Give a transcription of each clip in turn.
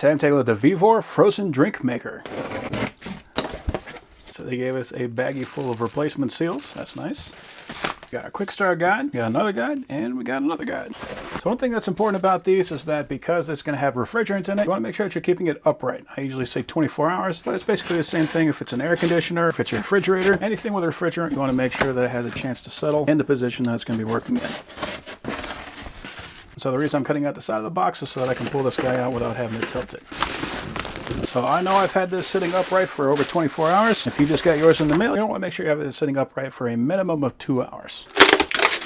Today I'm taking a look at the VEVOR frozen drink maker. So they gave us a baggie full of replacement seals. That's nice. We got a quick start guide, we got another guide, and we got another guide. So one thing that's important about these is that because it's going to have refrigerant in it, you want to make sure that you're keeping it upright. I usually say 24 hours, but it's basically the same thing if it's an air conditioner, if it's your refrigerator, anything with a refrigerant, you want to make sure that it has a chance to settle in the position that it's going to be working in. So the reason I'm cutting out the side of the box is so that I can pull this guy out without having to tilt it. So I know I've had this sitting upright for over 24 hours. If you just got yours in the mail, you want to make sure you have it sitting upright for a minimum of 2 hours.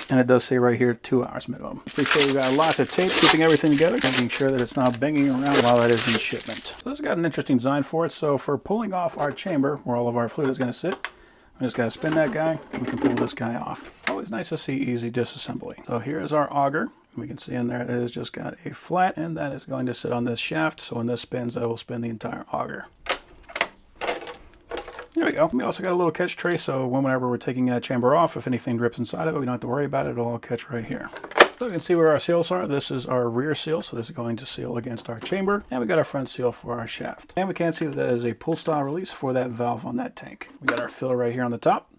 And it does say right here 2 hours minimum. Make sure you got lots of tape keeping everything together, making sure that it's not banging around while it is in shipment. So this has got an interesting design for it. So for pulling off our chamber where all of our fluid is going to sit, I just got to spin that guy and we can pull this guy off. Always nice to see easy disassembly. So here is our auger. We can see in there it has just got a flat, and that is going to sit on this shaft. So when this spins, that will spin the entire auger. There we go. We also got a little catch tray, so whenever we're taking that chamber off, if anything drips inside of it, we don't have to worry about it. It'll all catch right here. So you can see where our seals are. This is our rear seal, so this is going to seal against our chamber. And we got our front seal for our shaft. And we can see that is a pull style release for that valve on that tank. We got our filler right here on the top.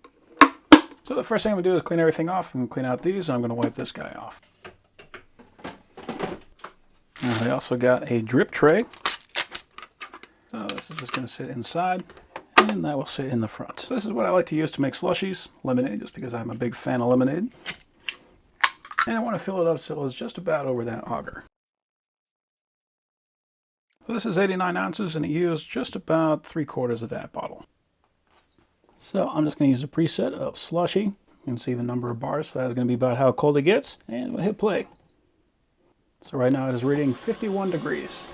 So the first thing I'm going to do is clean everything off. I'm going to clean out these, and I'm going to wipe this guy off. And we also got a drip tray. So this is just going to sit inside, and that will sit in the front. So this is what I like to use to make slushies, lemonade, just because I'm a big fan of lemonade. And I want to fill it up so it's just about over that auger. So this is 89 ounces, and it used just about 3/4 of that bottle. So I'm just going to use a preset of Slushy. You can see the number of bars, so that's going to be about how cold it gets. And we'll hit play. So right now it is reading 51 degrees.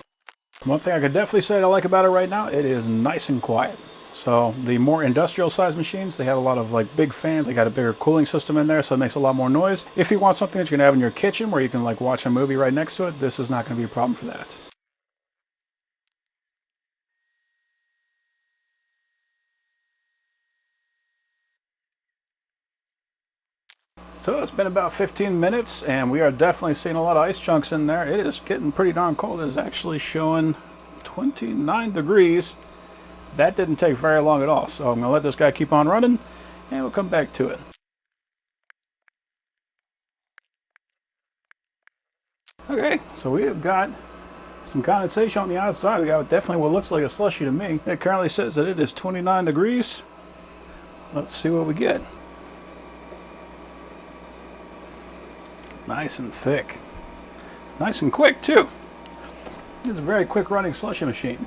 One thing I could definitely say I like about it right now, it is nice and quiet. So the more industrial sized machines, they have a lot of like big fans. They got a bigger cooling system in there, so it makes a lot more noise. If you want something that you're gonna have in your kitchen where you can like watch a movie right next to it, this is not gonna be a problem for that. So it's been about 15 minutes, and we are definitely seeing a lot of ice chunks in there. It is getting pretty darn cold. It is actually showing 29 degrees. That didn't take very long at all. So I'm going to let this guy keep on running, and we'll come back to it. Okay, so we have got some condensation on the outside. We got definitely what looks like a slushy to me. It currently says that it is 29 degrees. Let's see what we get. Nice and thick. Nice and quick, too. This is a very quick running slushy machine.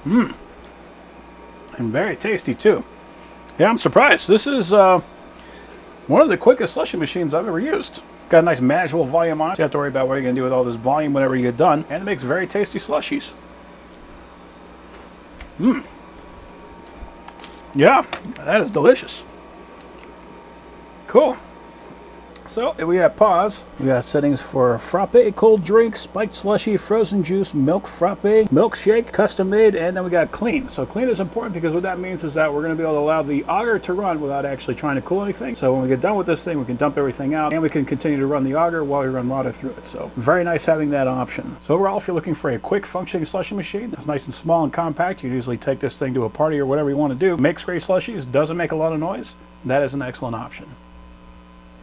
And very tasty, too. Yeah, I'm surprised. This is one of the quickest slushy machines I've ever used. Got a nice manageable volume on it. You don't have to worry about what you're going to do with all this volume whenever you get done. And it makes very tasty slushies. Yeah, that is delicious. Cool. So if we have pause, we got settings for frappe, cold drink, spiked slushy, frozen juice, milk frappe, milkshake, custom made, and then we got clean. So clean is important because what that means is that we're going to be able to allow the auger to run without actually trying to cool anything. So when we get done with this thing, we can dump everything out, and we can continue to run the auger while we run water through it. So very nice having that option. So overall, if you're looking for a quick functioning slushy machine that's nice and small and compact, you can usually take this thing to a party or whatever you want to do. Makes great slushies, doesn't make a lot of noise. That is an excellent option.